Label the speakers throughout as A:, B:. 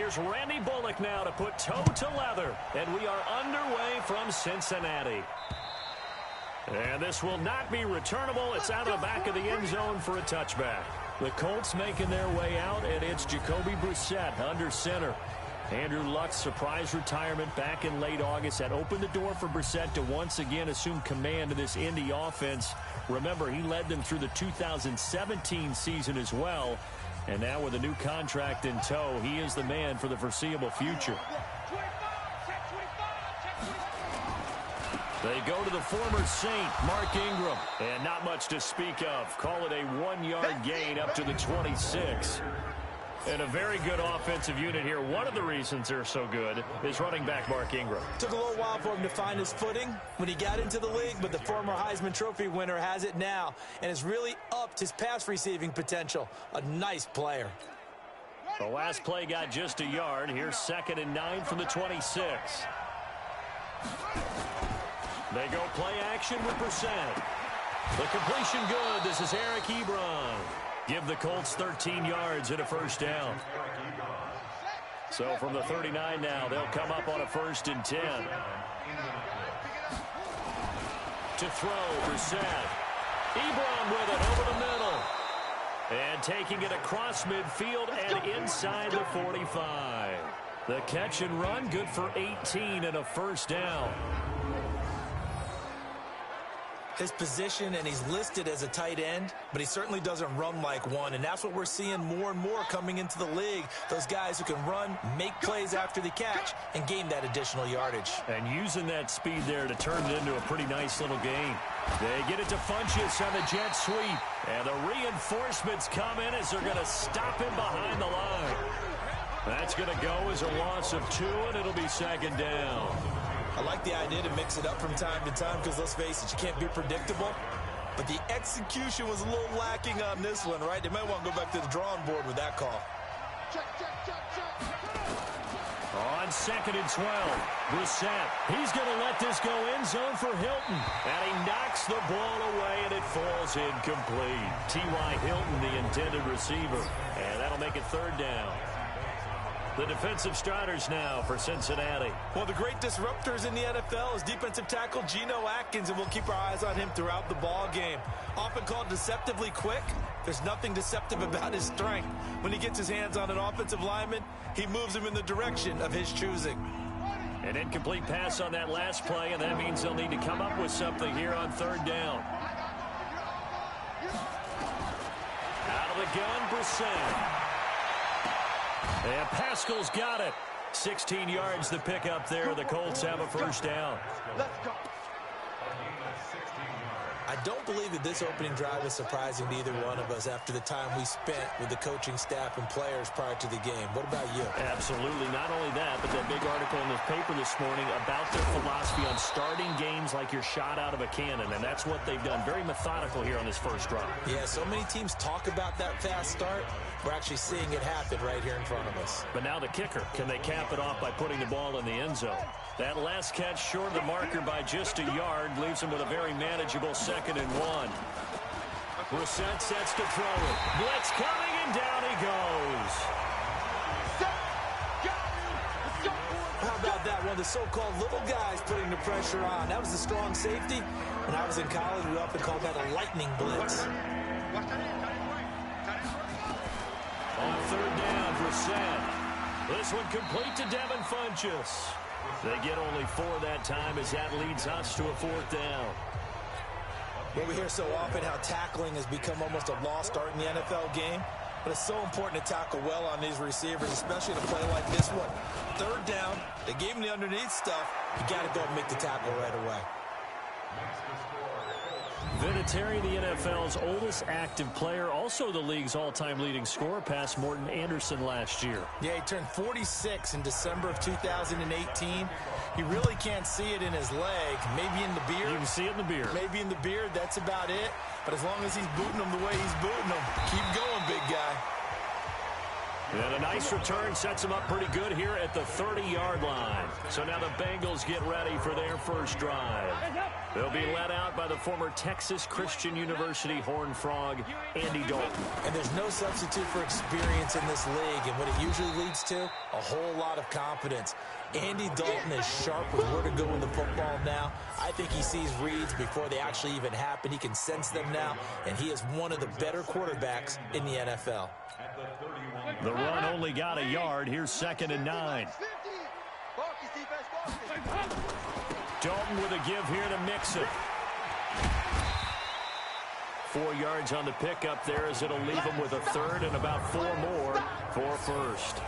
A: Here's Randy Bullock now to put toe to leather. And we are underway from Cincinnati. And this will not be returnable. It's out of the back of the end zone for a touchback. The Colts making their way out, and it's Jacoby Brissett under center. Andrew Luck's surprise retirement back in late August had opened the door for Brissett to once again assume command of this Indy offense. Remember, he led them through the 2017 season as well. And now with a new contract in tow, he is the man for the foreseeable future. They go to the former Saint, Mark Ingram. And not much to speak of. Call it a 1-yard gain up to the 26. And a very good offensive unit here. One of the reasons they're so good is running back Mark Ingram.
B: Took a little while for him to find his footing when he got into the league, but the former Heisman Trophy winner has it now and has really upped his pass receiving potential. A nice player.
A: The last play got just a yard. Here's 2nd and 9 from the 26. They go play action with Brissett. The completion good. This is Eric Ebron. Give the Colts 13 yards and a first down. So from the 39 now, they'll come up on a 1st and 10. To throw, Brissett. Ebron with it over the middle. And taking it across midfield and inside the 45. The catch and run, good for 18 and a first down.
B: His position, and he's listed as a tight end, but he certainly doesn't run like one, and that's what we're seeing more and more coming into the league. Those guys who can run, make plays after the catch, and gain that additional yardage.
A: And using that speed there to turn it into a pretty nice little gain. They get it to Funchess on the jet sweep, and the reinforcements come in as they're going to stop him behind the line. That's going to go as a loss of 2, and it'll be 2nd down.
B: I like the idea to mix it up from time to time because, let's face it, you can't be predictable. But the execution was a little lacking on this one, right? They might want to go back to the drawing board with that call.
A: On 2nd and 12, Brissett. He's going to let this go end zone for Hilton. And he knocks the ball away, and it falls incomplete. T.Y. Hilton, the intended receiver. And that'll make it 3rd down. The defensive starters now for Cincinnati.
B: Well, the great disruptors in the NFL is defensive tackle Geno Atkins, and we'll keep our eyes on him throughout the ball game. Often called deceptively quick, there's nothing deceptive about his strength. When he gets his hands on an offensive lineman, he moves him in the direction of his choosing.
A: An incomplete pass on that last play, and that means they'll need to come up with something here on 3rd down. Out of the gun, Brissett. And Pascal's got it. 16 yards to pick up there. The Colts have a first down.
B: I don't believe that this opening drive is surprising to either one of us after the time we spent with the coaching staff and players prior to the game. What about you?
A: Absolutely. Not only that, but that big article in the paper this morning about their philosophy on starting games like you're shot out of a cannon, and that's what they've done. Very methodical here on this first drive.
B: Yeah, so many teams talk about that fast start. We're actually seeing it happen right here in front of us.
A: But now the kicker. Can they cap it off by putting the ball in the end zone? That last catch short of the marker by just a yard leaves him with a very manageable 2nd and 1. Brissett sets to throw it. Blitz coming, and down he goes.
B: How about that? One of the so-called little guys putting the pressure on. That was a strong safety. When I was in college, we often called that a lightning blitz.
A: On 3rd down, Brissett. This one complete to Devin Funchess. They get only 4 that time as that leads us to a 4th down.
B: Well, we hear so often how tackling has become almost a lost art in the NFL game. But it's so important to tackle well on these receivers, especially in a play like this one. 3rd down, they gave him the underneath stuff. You got to go and make the tackle right away.
A: Vinatieri, the NFL's oldest active player, also the league's all-time leading scorer, past Morton Anderson last year.
B: Yeah, he turned 46 in December of 2018. You really can't see it in his leg, maybe in the beard.
A: You can see it in the beard.
B: Maybe in the beard, that's about it. But as long as he's booting him the way he's booting him, keep going, big guy.
A: And a nice return sets them up pretty good here at the 30-yard line. So now the Bengals get ready for their first drive. They'll be led out by the former Texas Christian University Horned Frog, Andy Dalton.
B: And there's no substitute for experience in this league. And what it usually leads to, a whole lot of confidence. Andy Dalton is sharp with where to go in the football now. I think he sees reads before they actually even happen. He can sense them now, and he is one of the better quarterbacks in the NFL.
A: The run only got a yard. Here's 2nd and 9. Dalton with a give here to Mixon. 4 yards on the pickup there as it'll leave him with a third and about 4 more for first.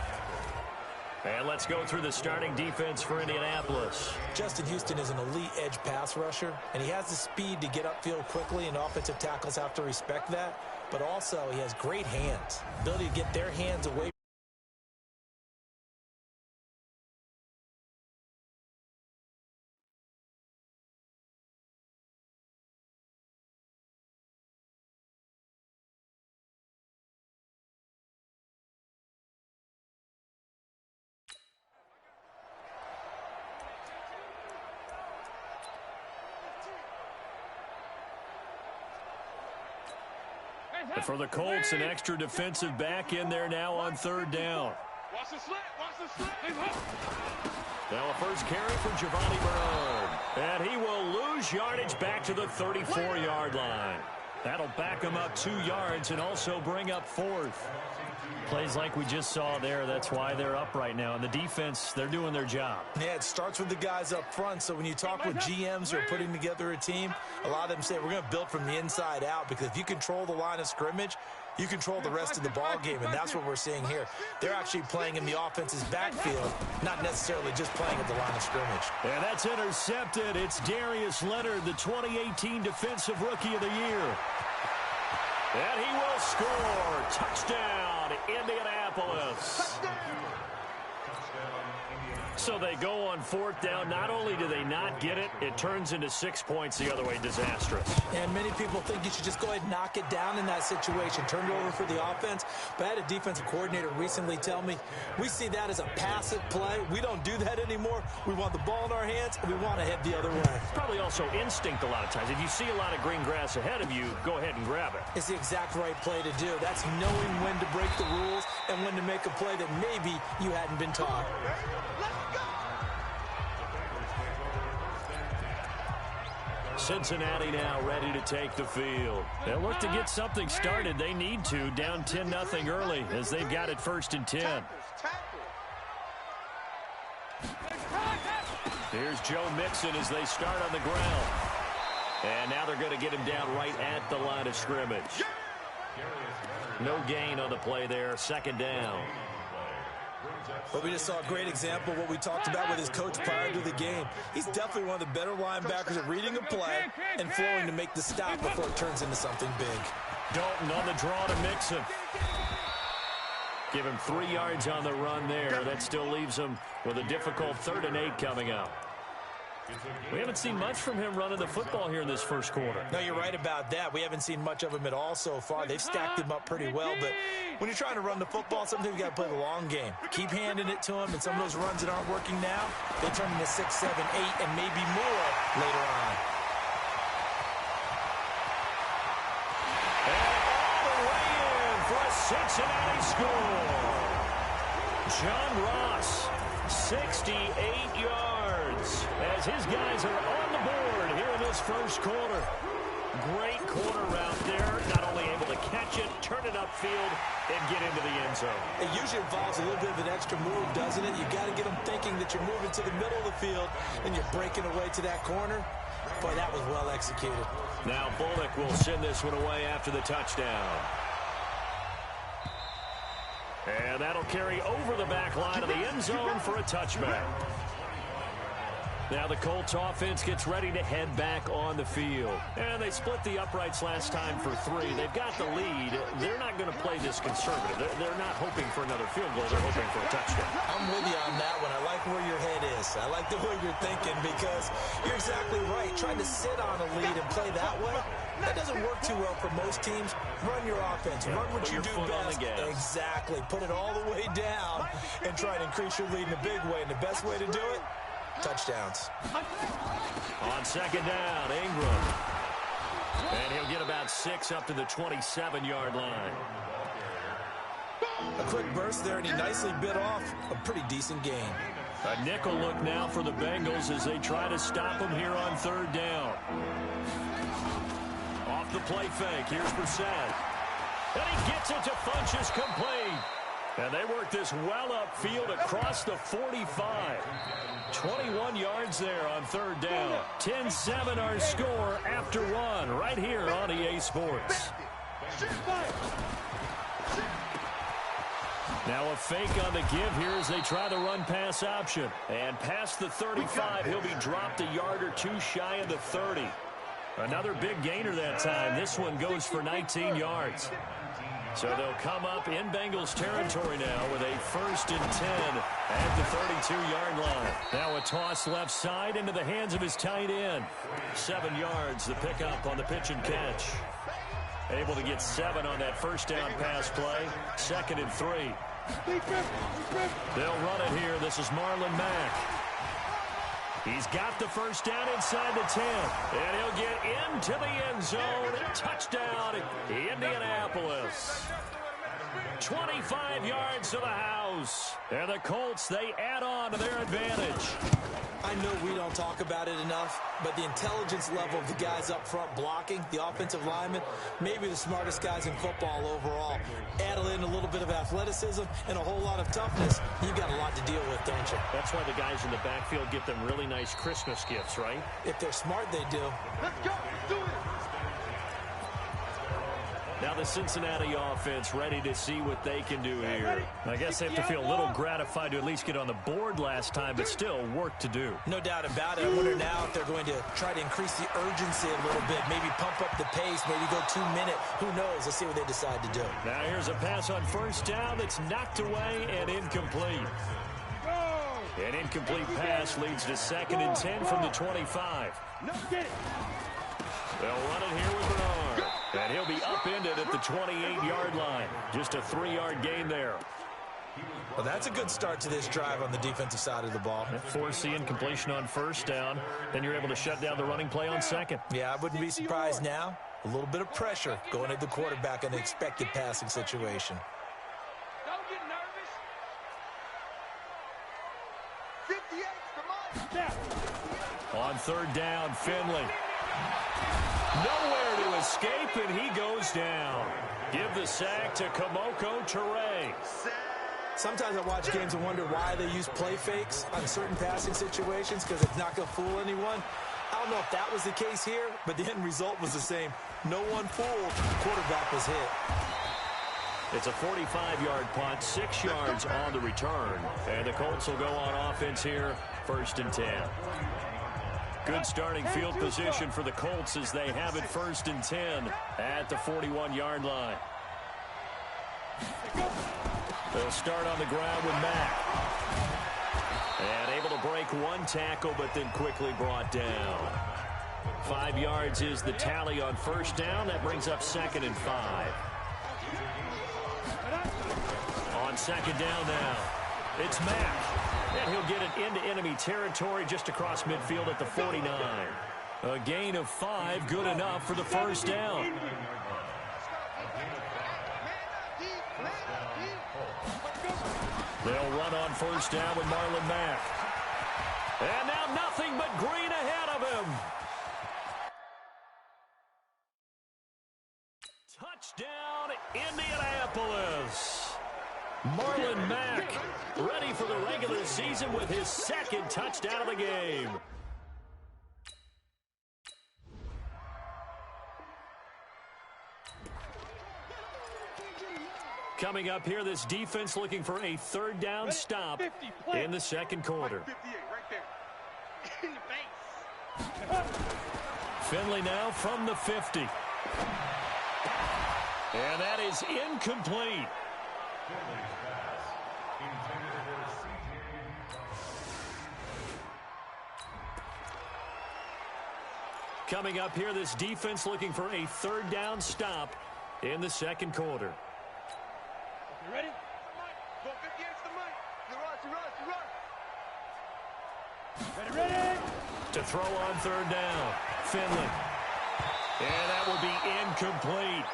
A: And let's go through the starting defense for Indianapolis.
B: Justin Houston is an elite edge pass rusher, and he has the speed to get upfield quickly, and offensive tackles have to respect that. But also, he has great hands, ability to get their hands away.
A: And for the Colts, an extra defensive back in there now on 3rd down.
C: Watch the slant. Watch the slant.
A: Now a first carry for Giovanni Bernard. And he will lose yardage back to the 34-yard line. That'll back him up 2 yards and also bring up 4th. Plays like we just saw there. That's why they're up right now. And the defense, they're doing their job.
B: Yeah, it starts with the guys up front. So when you talk with GMs who are putting together a team, a lot of them say we're going to build from the inside out, because if you control the line of scrimmage, you control the rest of the ball game, and that's what we're seeing here. They're actually playing in the offense's backfield, not necessarily just playing at the line of scrimmage.
A: And that's intercepted. It's Darius Leonard, the 2018 Defensive Rookie of the Year. And he will score. Touchdown, Indianapolis. So they go on 4th down. Not only do they not get it, it turns into 6 points the other way. Disastrous.
B: And many people think you should just go ahead and knock it down in that situation. Turn it over for the offense. But I had a defensive coordinator recently tell me, we see that as a passive play. We don't do that anymore. We want the ball in our hands, and we want to head the other way.
A: Probably also instinct a lot of times. If you see a lot of green grass ahead of you, go ahead and grab it.
B: It's the exact right play to do. That's knowing when to break the rules and when to make a play that maybe you hadn't been taught.
A: Cincinnati now ready to take the field. They'll look to get something started. They need to, down 10-0 early, as they've got it 1st and 10. Here's Joe Mixon as they start on the ground. And now they're going to get him down right at the line of scrimmage. No gain on the play there, 2nd down.
B: But we just saw a great example of what we talked about with his coach prior to the game. He's definitely one of the better linebackers at reading a play and flowing to make the stop before it turns into something big.
A: Dalton on the draw to Mixon. Give him 3 yards on the run there. That still leaves him with a difficult 3rd and 8 coming up. We haven't seen much from him running the football here in this first quarter.
B: No, you're right about that. We haven't seen much of him at all so far. They've stacked him up pretty well, but when you're trying to run the football, sometimes you got to play the long game. Keep handing it to him, and some of those runs that aren't working now, they turn into 6, 7, 8, and maybe more later on.
A: And all the way in for a Cincinnati score. John Ross, 68 yards, as his guys are on the board here in this first quarter. Great corner route there, not only able to catch it, turn it upfield, and get into the end zone.
B: It usually involves a little bit of an extra move, doesn't it? You got to get them thinking that you're moving to the middle of the field, and you're breaking away to that corner. Boy, that was well executed.
A: Now Bullock will send this one away after the touchdown. And that'll carry over the back line of the end zone for a touchback. Now the Colts offense gets ready to head back on the field. And they split the uprights last time for 3. They've got the lead. They're not going to play this conservative. They're not hoping for another field goal. They're hoping for a touchdown.
B: I'm with you on that one. I like where your head is. I like the way you're thinking because you're exactly right. Trying to sit on a lead and play that way, that doesn't work too well for most teams. Run your offense. Run what you do best. Exactly. Put it all the way down and try and increase your lead in a big way. And the best way to do it, touchdowns.
A: On second down, Ingram. And he'll get about 6 up to the 27-yard line.
B: A quick burst there, and he nicely bit off a pretty decent gain.
A: A nickel look now for the Bengals as they try to stop him here on third down. Off the play fake, here's Brissett. And he gets it to Funchess complete. And they work this well upfield across the 45. 21 yards there on third down. 10-7 our score after 1 right here on EA Sports. Now a fake on the give here as they try the run-pass option. And past the 35, he'll be dropped a yard or 2 shy of the 30. Another big gainer that time. This one goes for 19 yards. So they'll come up in Bengals territory now with a 1st and 10 at the 32-yard line. Now a toss left side into the hands of his tight end. 7 yards, the pickup on the pitch and catch. Able to get 7 on that first down pass play. 2nd and 3. They'll run it here. This is Marlon Mack. He's got the first down inside the 10. And he'll get into the end zone. Touchdown, Indianapolis. 25 yards to the house. And the Colts, they add on to their advantage.
B: I know we don't talk about it enough, but the intelligence level of the guys up front blocking, the offensive linemen, maybe the smartest guys in football overall. Add in a little bit of athleticism and a whole lot of toughness, you've got a lot to deal with, don't you?
A: That's why the guys in the backfield get them really nice Christmas gifts, right?
B: If they're smart, they do.
C: Let's go. Do it.
A: Now the Cincinnati offense ready to see what they can do here. I guess they have to feel a little gratified to at least get on the board last time, but still work to do.
B: No doubt about it. I wonder now if they're going to try to increase the urgency a little bit, maybe pump up the pace, maybe go 2-minute. Who knows? Let's see what they decide to do.
A: Now here's a pass on first down that's knocked away and incomplete. An incomplete pass leads to 2nd and 10 from the 25. They'll run it here with Bernard. And he'll be upended at the 28-yard line. Just a 3-yard gain there.
B: Well, that's a good start to this drive on the defensive side of the ball.
A: Force the incompletion on first down. Then you're able to shut down the running play on 2nd.
B: Yeah, I wouldn't be surprised now. A little bit of pressure going at the quarterback in the expected passing situation.
C: Don't get nervous. 58, come on.
A: On third down, Finley. Nowhere to escape, and he goes down. Give the sack to Kamoko Toure.
B: Sometimes I watch games and wonder why they use play fakes on certain passing situations because it's not going to fool anyone. I don't know if that was the case here, but the end result was the same. No one fooled. Quarterback was hit.
A: It's a 45-yard punt, 6 yards on the return. And the Colts will go on offense here, 1st and 10. Good starting field position for the Colts as they have it 1st and 10 at the 41-yard line. They'll start on the ground with Mack. And able to break 1 tackle, but then quickly brought down. 5 yards is the tally on first down. That brings up 2nd and 5. On 2nd down now, it's Mack. And he'll get it into enemy territory just across midfield at the 49. A gain of 5, good enough for the first down. They'll run on first down with Marlon Mack. And now nothing but green ahead of him. Touchdown, Indianapolis. Marlon Mack ready for the regular season with his 2nd touchdown of the game. Coming up here, this defense looking for a 3rd down stop in the 2nd quarter.
C: 58 right there. In the face.
A: Finley now from the 50. And that is incomplete. Coming up here, this defense looking for a third down stop in the second quarter.
C: You ready? Go 50 extra Mike. You run. Ready.
A: To throw on third down. Finley. And that will be incomplete.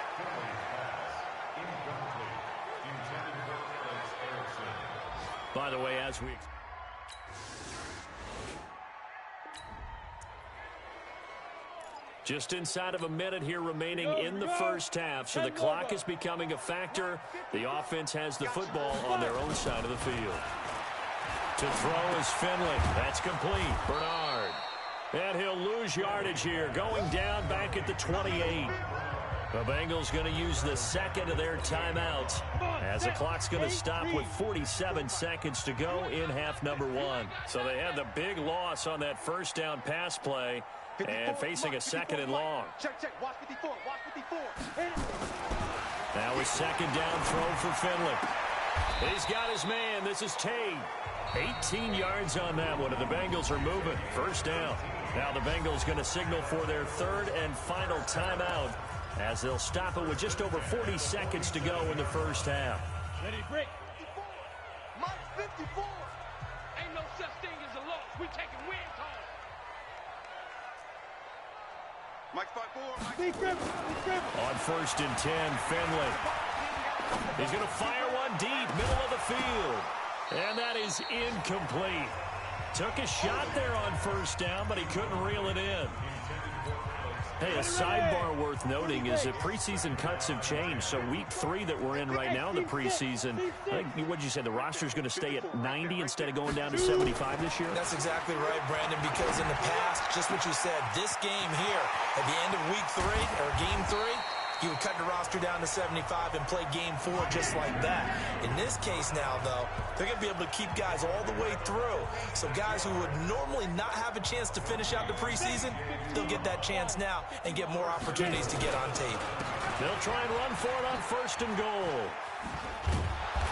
A: By the way, as we... Just inside of a minute here remaining in the first half, so the clock is becoming a factor. The offense has the football on their own side of the field. To throw is Finley. That's complete. Bernard. And he'll lose yardage here, going down back at the 28. The Bengals going to use the second of their timeouts as the clock's going to stop with 47 seconds to go in half number one. So they had the big loss on that first down pass play and facing a second and long.
C: Check. Watch 54. Watch 54.
A: Now a second down throw for Finley. He's got his man. This is Tate. 18 yards on that one, and the Bengals are moving. First down. Now the Bengals going to signal for their third and final timeout as they'll stop it with just over 40 seconds to go in the first half.
C: Ready, break. 54. Mike's 54. Ain't no such thing as a loss. We taking wins home. Mike's 5-4. Big grip.
A: On first and 10, Finley. He's going to fire one deep, middle of the field. And that is incomplete. Took a shot there on first down, but he couldn't reel it in. Hey, a sidebar worth noting is that preseason cuts have changed. So week 3 that we're in right now in the preseason, I think, what did you say, the roster's going to stay at 90 instead of going down to 75 this year?
B: That's exactly right, Brandon, because in the past, just what you said, this game here, at the end of week 3, or game 3, you would cut the roster down to 75 and play game 4 just like that. In this case now, though, they're going to be able to keep guys all the way through. So guys who would normally not have a chance to finish out the preseason, they'll get that chance now and get more opportunities to get on tape.
A: They'll try and run for it on first and goal.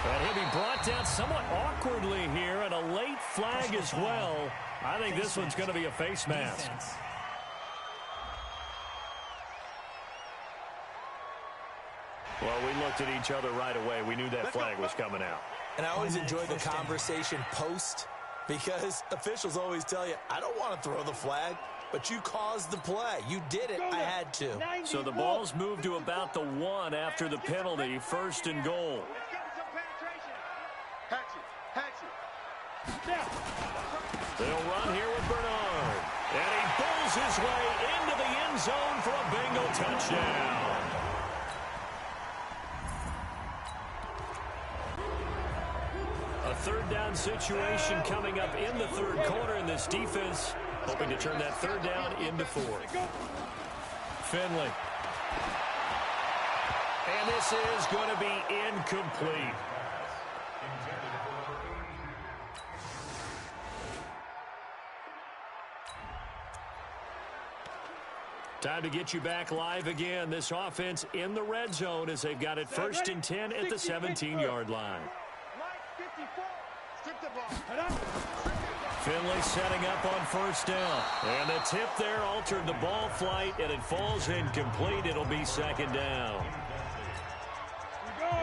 A: And he'll be brought down somewhat awkwardly here, and a late flag as well. I think this one's going to be a face mask. Well, we looked at each other right away. We knew that flag was coming out.
B: And I always enjoy the conversation post because officials always tell you, I don't want to throw the flag, but you caused the play. You did it. I had to.
A: So the ball's moved to about the 1 after the penalty. First and goal. They'll run here with Bernard. And he pulls his way into the end zone for a Bengal touchdown. A third down situation coming up in the third quarter, in this defense hoping to turn that third down into 4. Finley. And this is going to be incomplete. Time to get you back live again. This offense in the red zone as they've got it first and 10 at the 17-yard line. Finley setting up on first down. And the tip there altered the ball flight, and it falls incomplete. It'll be second down.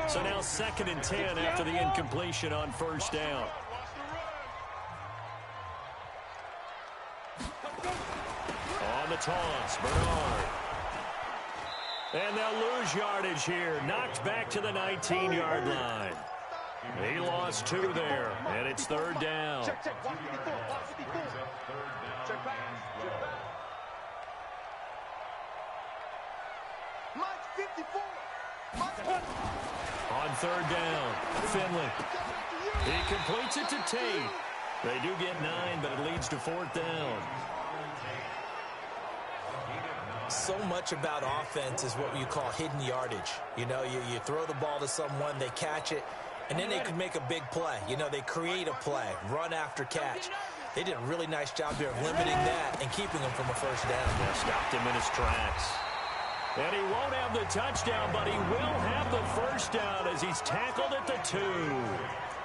A: So now second and 10 after the incompletion on first down. On the toss, Bernard. And they'll lose yardage here. Knocked back to the 19-yard line. He lost 2 there, and it's third down.
C: Check. Watch 54. Watch 54. Check back. Mike's 54.
A: On third down, Finley. He completes it to Tate. They do get 9, but it leads to fourth down.
B: So much about offense is what you call hidden yardage. You know, you throw the ball to someone, they catch it, and then they could make a big play. You know, they create a play, run after catch. They did a really nice job there of limiting that and keeping him from a first down.
A: Yeah, stopped him in his tracks. And he won't have the touchdown, but he will have the first down as he's tackled at the 2.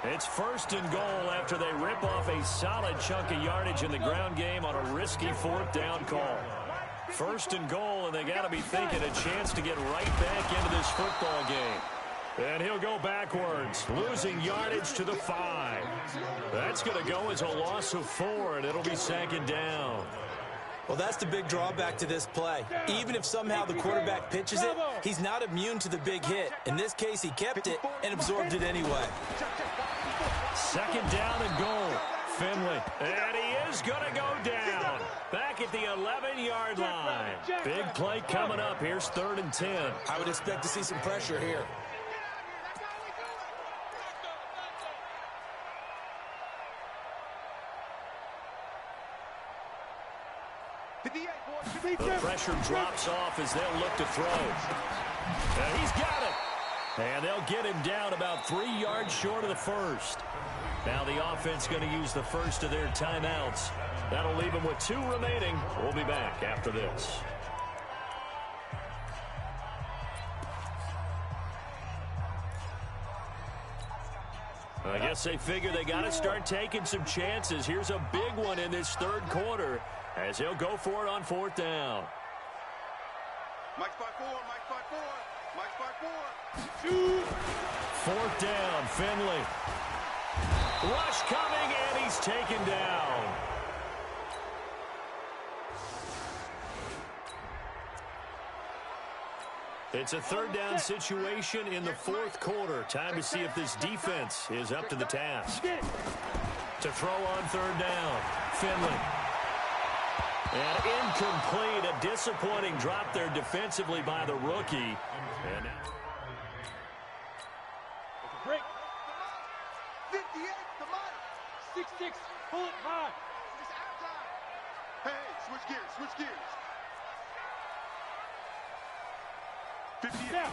A: It's 1st and goal after they rip off a solid chunk of yardage in the ground game on a risky 4th down call. 1st and goal, and they got to be thinking a chance to get right back into this football game. And he'll go backwards, losing yardage to the 5. That's going to go as a loss of 4, and it'll be 2nd down.
B: Well, that's the big drawback to this play. Even if somehow the quarterback pitches it, he's not immune to the big hit. In this case, he kept it and absorbed it anyway.
A: 2nd down and goal. Finley. And he is going to go down. Back at the 11-yard line. Big play coming up. Here's 3rd and 10.
B: I would expect to see some pressure here.
A: The pressure drops off as they'll look to throw. And he's got it. And they'll get him down about 3 yards short of the 1st. Now the offense going to use the first of their timeouts. That'll leave them with 2 remaining. We'll be back after this. I guess they figure they got to start taking some chances. Here's a big one in this 3rd quarter as he'll go for it on 4th down.
C: Mike's by 4, Mike's by 4, Mike's by 4.
A: 4th down, Finley. Rush coming, and he's taken down. It's a 3rd down situation in the 4th quarter. Time to see if this defense is up to the task. To throw on 3rd down, Finley. And incomplete, a disappointing drop there defensively by the rookie. And now
C: Break. 58 to Mike. 6-6, pull it high. It's out time. Hey, switch gears, switch gears. 58.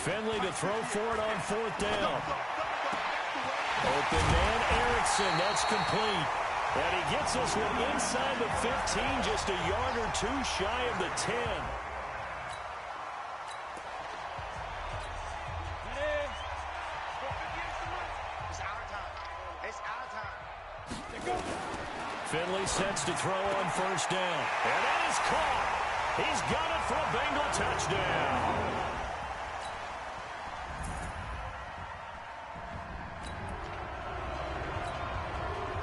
A: Finley to throw for it on 4th down. Open man, Erickson, that's complete. And he gets this one inside the 15, just a yard or 2 shy of the 10.
C: It's our time. It's our time.
A: Finley sets to throw on 1st down. And that is caught. He's got it for a Bengal touchdown.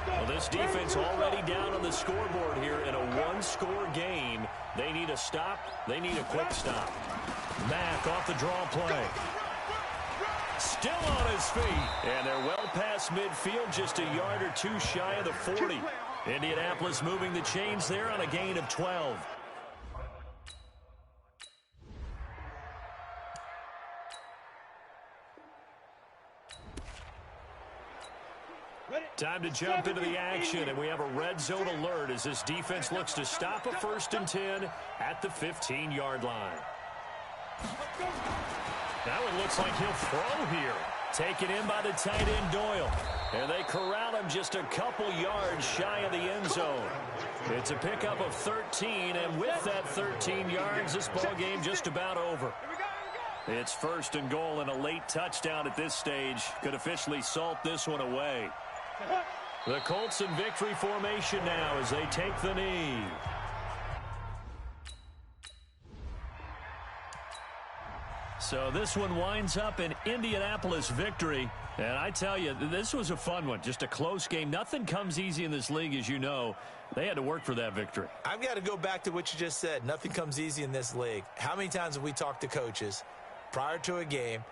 A: Well, this defense already down on the scoreboard here in a 1-score game. They need a stop. They need a quick stop. Mack off the draw play. Still on his feet. And they're well past midfield, just a yard or 2 shy of the 40. Indianapolis moving the chains there on a gain of 12. Time to jump into the action, and we have a red zone alert as this defense looks to stop a 1st and 10 at the 15-yard line. That one looks like he'll throw here. Taken in by the tight end Doyle. And they corral him just a couple yards shy of the end zone. It's a pickup of 13, and with that 13 yards, this ball game just about over. It's 1st and goal, and a late touchdown at this stage could officially salt this one away. The Colts in victory formation now as they take the knee. So this one winds up an Indianapolis victory. And I tell you, this was a fun one. Just a close game. Nothing comes easy in this league, as you know. They had to work for that victory.
B: I've got to go back to what you just said. Nothing comes easy in this league. How many times have we talked to coaches prior to a game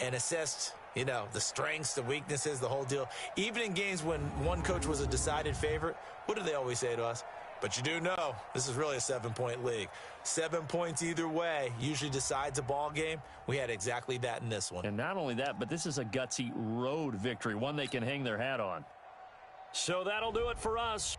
B: and assessed, you know, the strengths, the weaknesses, the whole deal? Even in games when one coach was a decided favorite, what do they always say to us? But you do know this is really a 7-point league. 7 points either way usually decides a ball game. We had exactly that in this one.
A: And not only that, but this is a gutsy road victory, one they can hang their hat on. So that'll do it for us.